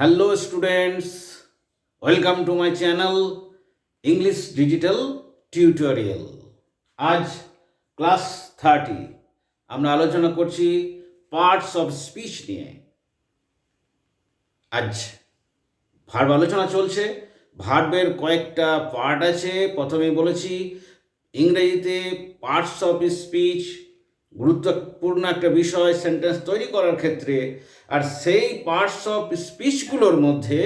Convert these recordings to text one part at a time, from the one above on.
Hello students, welcome to my channel English Digital Tutorial. আজ class 30 আমরা আলোচনা করছি পার্টস অফ স্পিচ নিয়ে। আজ ভার্ব আলোচনা চলছে। ভার্বের কয়েকটা পার্ট আছে। প্রথমেই বলেছি ইংরেজিতে পার্টস অফ স্পিচ গুরুত্বপূর্ণ একটা বিষয় সেন্টেন্স তৈরি করার ক্ষেত্রে। আর সেই পার্টস অফ স্পিচগুলোর মধ্যে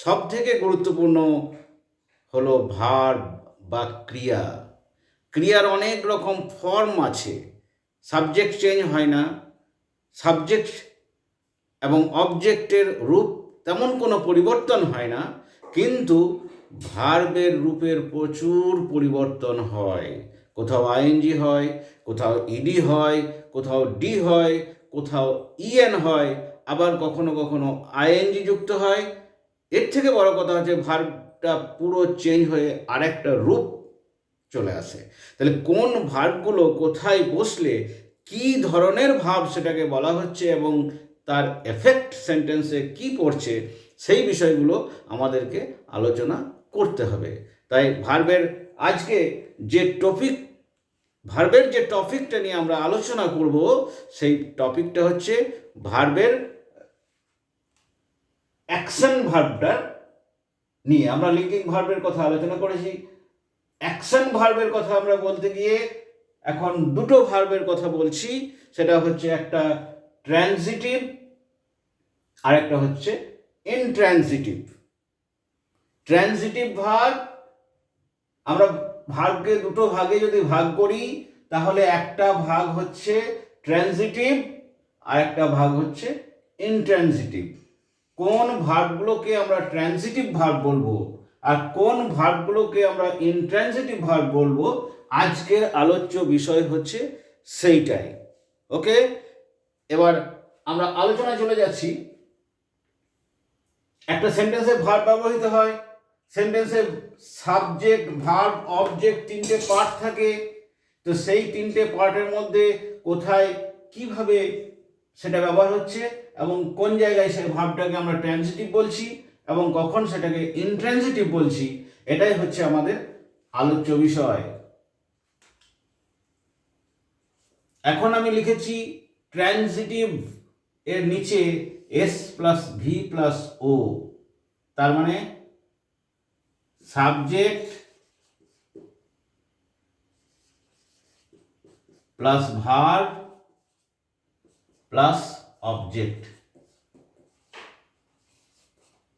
সবথেকে গুরুত্বপূর্ণ হলো ভার্ব বা ক্রিয়া। ক্রিয়ার অনেক রকম ফর্ম আছে। সাবজেক্ট চেঞ্জ হয় না, সাবজেক্ট এবং অবজেক্টের রূপ তেমন কোনো পরিবর্তন হয় না, কিন্তু ভার্বের রূপের প্রচুর পরিবর্তন হয়। কোথাও আইএনজি হয়, কোথাও ইডি হয়, কোথাও ডি হয়, কোথাও ইএন হয়, আবার কখনো কখনো আইএনজি যুক্ত হয়। এর থেকে বড় কথা হচ্ছে ভার্বটা পুরো চেঞ্জ হয়ে আরেকটা রূপ চলে আসে। তাহলে কোন ভার্বগুলো কোথায় বসলে কি ধরনের ভাব সেটাকে বলা হচ্ছে এবং তার এফেক্ট সেন্টেন্সে কি পড়ছে সেই বিষয়গুলো আমাদেরকে আলোচনা করতে হবে। তাই আজকে যে ভার্বের যে টপিকটা নিয়ে আমরা আলোচনা করব সেই টপিকটা হচ্ছে ভার্বের অ্যাকশন ভার্বটা নিয়ে। আমরা লিঙ্কিং ভার্বের কথা আলোচনা করেছি। অ্যাকশন ভার্বের কথা আমরা বলতে গিয়ে এখন দুটো ভার্বের কথা বলছি। সেটা হচ্ছে একটা ট্রানজিটিভ আর একটা হচ্ছে ইনট্রানজিটিভ। ট্রানজিটিভ ভার্ব, আমরা ভার্বকে দুটো ভাগে যদি ভাগ করি তাহলে একটা ভাগ হচ্ছে ট্রানজিটিভ আর একটা ভাগ হচ্ছে ইনট্রানজিটিভ। কোন ভার্বগুলোকে আমরা ট্রানজিটিভ ভার্ব বলবো আর কোন ভার্বগুলোকে আমরা ইনট্রানজিটিভ ভার্ব বলবো, আজকের আলোচ্য বিষয় হচ্ছে সেইটাই। ওকে, এবার আমরা আলোচনায় চলে যাচ্ছি। একটা সেন্টেন্সে ভার্ব ব্যবহৃত হয়। সেন্টেন্সে সাবজেক্ট, ভার্ব, অবজেক্ট তিনটে পার্ট থাকে। তো সেই তিনটে পার্টের মধ্যে কোথায় কিভাবে সেটা ব্যবহার হচ্ছে এবং কোন জায়গায় সেই ভার্বটাকে আমরা ট্রানজিটিভ বলছি এবং কখন সেটাকে ইনট্রানজিটিভ বলছি, এটাই হচ্ছে আমাদের আলোচ্য বিষয়। এখন আমি লিখেছি ট্রানজিটিভ এর নিচে এস প্লাস ভি প্লাস ও, তার মানে subject plus verb plus object.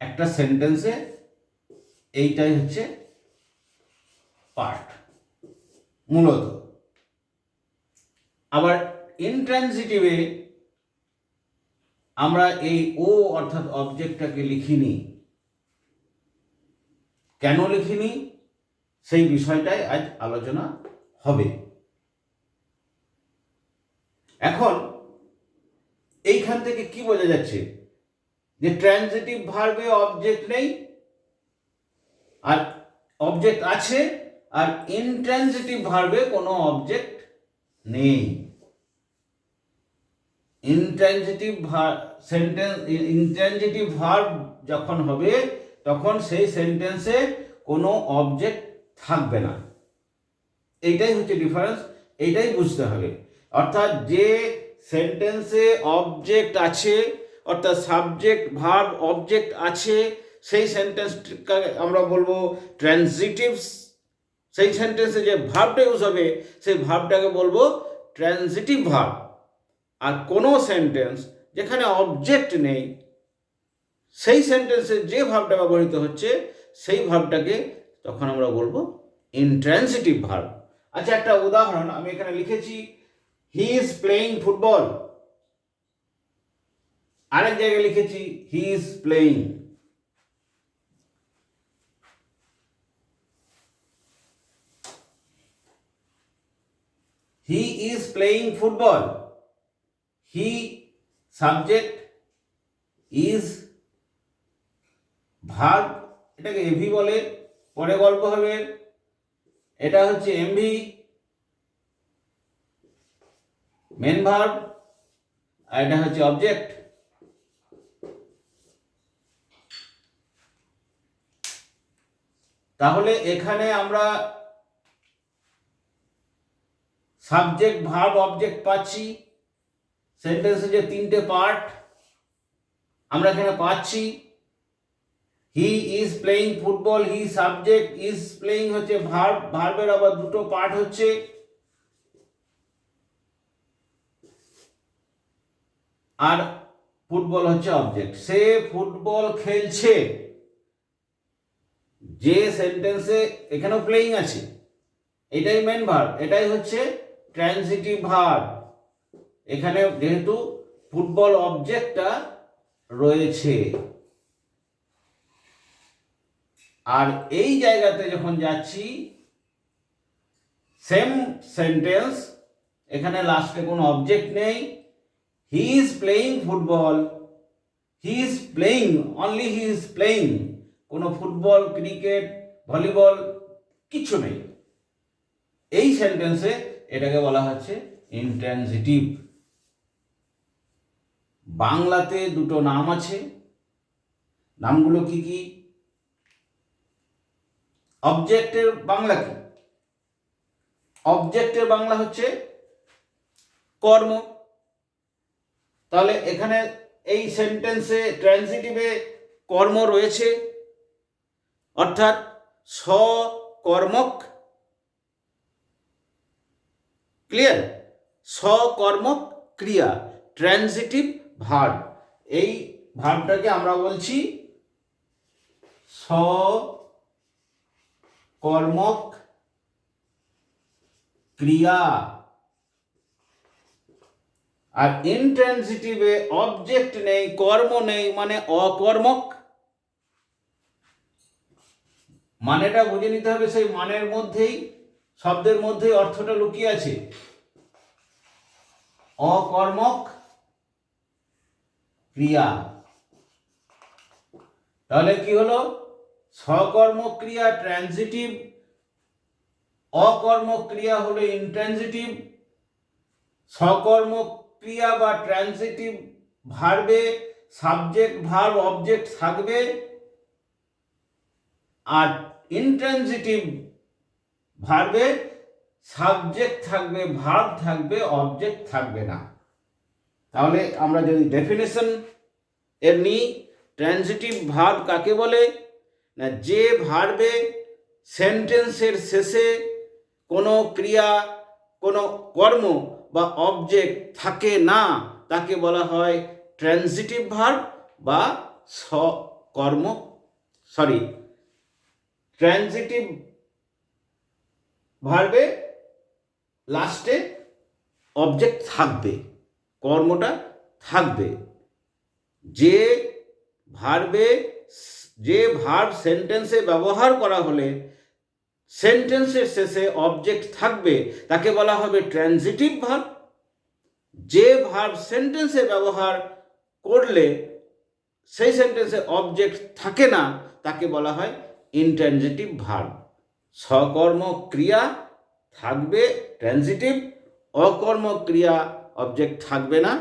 একটা সেন্টেন্সে এইটাই হচ্ছে পার্ট মূলত। আবার ইনট্রানজিটিভে আমরা এই ও অর্থাৎ অবজেক্টটাকে লিখিনি। কেন লিখিনি সেই বিষয়টাই আজ আলোচনা হবে। এখন এইখান থেকে কি বোঝা যাচ্ছে যে ট্রানজিটিভ ভার্বে অবজেক্ট নেই আর অবজেক্ট আছে, আর ইনট্রানজিটিভ ভার্বে কোনো অবজেক্ট নেই। ইনট্রানজিটিভ ভার্ব যখন হবে তখন সেই সেন্টেন্সে কোনো অবজেক্ট থাকবে না। এইটাই হচ্ছে ডিফারেন্স, এইটাই বুঝতে হবে। অর্থাৎ যে সেন্টেন্সে অবজেক্ট আছে, অর্থাৎ সাবজেক্ট, ভার্ব, অবজেক্ট আছে, সেই সেন্টেন্সটাকে আমরা বলবো ট্রানজিটিভ। সেই সেন্টেন্সে যে ভার্বটা ইউজ হবে সেই ভার্বটাকে বলবো ট্রানজিটিভ ভার্ব। আর কোনো সেন্টেন্স যেখানে অবজেক্ট নেই সেই সেন্টেন্সে যে ভার্বটা ব্যবহৃত হচ্ছে সেই ভার্বটাকে তখন আমরা বলবো ইনট্রানজিটিভ ভার্ব। আচ্ছা, একটা উদাহরণ আমি এখানে লিখেছি, হি ইজ প্লেইং ফুটবল। আরেক জায়গায় লিখেছি he is playing. He is playing football. He subject, is verb, এটাকে এভি বলে, পরে গল্প হবে। এটা হচ্ছে এমভি মেন ভার্ব, আর এটা হচ্ছে অবজেক্ট। তাহলে এখানে আমরা সাবজেক্ট ভার্ব অবজেক্ট পাচ্ছি। সেন্টেন্সে যে তিনটে পার্ট আমরা এখানে পাচ্ছি, he is playing football, he subject, is playing হচ্ছে ভার্ব, ভার্বের আবার দুটো পার্ট হচ্ছে, আর ফুটবল হচ্ছে অবজেক্ট। সে ফুটবল খেলছে, যে সেন্টেন্সে এখানেও প্লেয়িং আছে এটাই মেন ভার্ব, এটাই হচ্ছে ট্রানজিটিভ ভার্ব। এখানে যেহেতু ফুটবল অবজেক্টটা রয়েছে, আর এই জায়গাতে যখন যাচ্ছি সেম সেন্টেন্স, এখানে লাস্টে কোনো অবজেক্ট নেই, he is playing football, he is playing, only he is playing, কোনো ফুটবল ক্রিকেট ভলিবল কিছু নেই। এই সেন্টেন্সে এটাকে বলা হচ্ছে ইন্ট্রানজিটিভ। বাংলাতে দুটো নাম আছে, নামগুলো কি কি? অবজেক্টের বাংলা কি? অবজেক্টের বাংলা হচ্ছে কর্ম। তাহলে এখানে এই সেন্টেন্সে ট্রানজিটিভে কর্ম রয়েছে, অর্থাৎ সকর্মক, ক্লিয়ার, সকর্মক ক্রিয়া, ট্রানজিটিভ ভার্ব। এই ভার্বটাকে আমরা বলছি সকর্মক ক্রিয়া। আর ইনট্রানজিটিভে অবজেক্ট নেই, কর্ম নেই, মানে অকর্মক। মানেটা বুঝে নিতে হবে, সেই মানের মধ্যেই, শব্দের মধ্যেই অর্থটা লুকিয়ে আছে। অকর্মক ক্রিয়া, তাহলে কি হলো? সকর্মক ক্রিয়া ট্রানজিটিভ, অকর্মক ক্রিয়া হলো ইনট্রানজিটিভ। সকর্মক ক্রিয়া বা ট্রানজিটিভ ভার্বে সাবজেক্ট ভার্ব অবজেক্ট থাকবে, আর ইনট্রানজিটিভ ভার্বে সাবজেক্ট থাকবে, ভার্ব থাকবে, অবজেক্ট থাকবে না। তাহলে আমরা যদি ডেফিনেশন এর নিই, ট্রানজিটিভ ভার্ব কাকে বলে? না, যে ভার্বে সেন্টেন্সের শেষে কোনো ক্রিয়া, কোনো কর্ম বা অবজেক্ট থাকে না, তাকে বলা হয় ট্রানজিটিভ ভার্ব বা সকর্ম, ট্রানজিটিভ ভার্বে লাস্টে অবজেক্ট থাকবে, কর্মটা থাকবে। যে ভার্বে, যে ভার্ব সেন্টেন্সে ব্যবহার করা হলে সেন্টেন্সের শেষে অবজেক্ট থাকবে তাকে বলা হবে ট্রানজিটিভ ভার্ব। যে ভার্ব সেন্টেন্সে ব্যবহার করলে সেই সেন্টেন্সে অবজেক্ট থাকে না তাকে বলা হয় ইনট্রানজিটিভ ভার্ব। সকর্ম ক্রিয়া থাকবে ট্রানজিটিভ, অকর্ম ক্রিয়া অবজেক্ট থাকবে না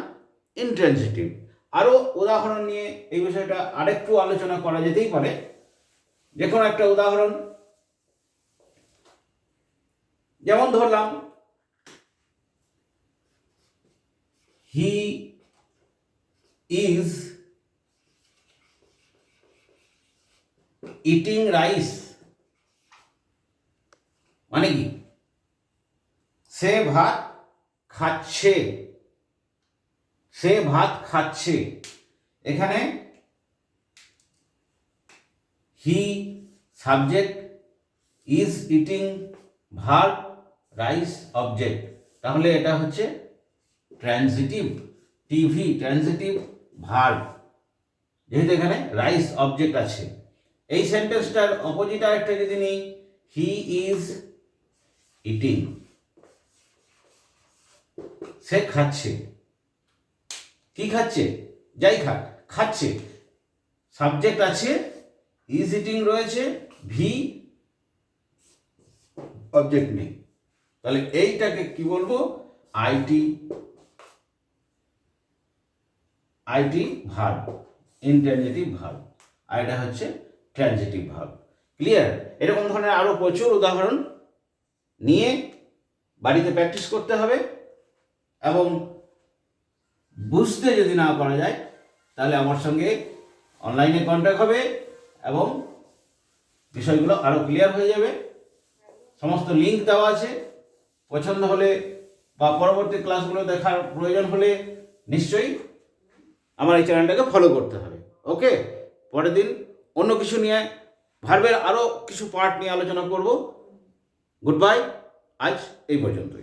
ইনট্রানজিটিভ। আরও উদাহরণ নিয়ে এই বিষয়টা আরেকটু আলোচনা করা যেতেই পারে। যে কোনো একটা উদাহরণ, যেমন ধরলাম হি ইজ ইটিং রাইস, মানে কি? সে ভাত খাচ্ছে, সে ভাত খাচ্ছে। এখানে he subject, is eating verb, rice object. তাহলে এটা হচ্ছে ট্রানজিটিভ, টিভি ট্রানজিটিভ ভার্ব, যেহেতু এখানে রাইস অবজেক্ট আছে। এই সেন্টেন্সটার অপোজিট আরেকটা যদি নিই, হি ইজ ইটিং, সে খাচ্ছে। কি খাচ্ছে? যাই খাক, খাচ্ছে। সাবজেক্ট আছে, ইজ ইটিং রয়েছে, ভি অবজেক্ট নেই। তাহলে এইটাকে কি বলবো? আইটি, আইটি ভার্ব, ইনট্রানজিটিভ ভার্ব, আর এটা হচ্ছে ট্রানজিটিভ ভার্ব। ক্লিয়ার? এরকম ধরনের আরও প্রচুর উদাহরণ নিয়ে বাড়িতে প্র্যাকটিস করতে হবে, এবং বুঝতে যদি না পারা যায় তাহলে আমার সঙ্গে অনলাইনে কন্ট্যাক্ট হবে এবং বিষয়গুলো আরও ক্লিয়ার হয়ে যাবে। সমস্ত লিঙ্ক দেওয়া আছে, পছন্দ হলে বা পরবর্তী ক্লাসগুলো দেখার প্রয়োজন হলে নিশ্চয়ই আমার এই চ্যানেলটাকে ফলো করতে হবে। ওকে, পরের দিন অন্য কিছু নিয়ে ভার্বের আরও কিছু পার্ট নিয়ে আলোচনা করব। গুড বাই, আজ এই পর্যন্তই।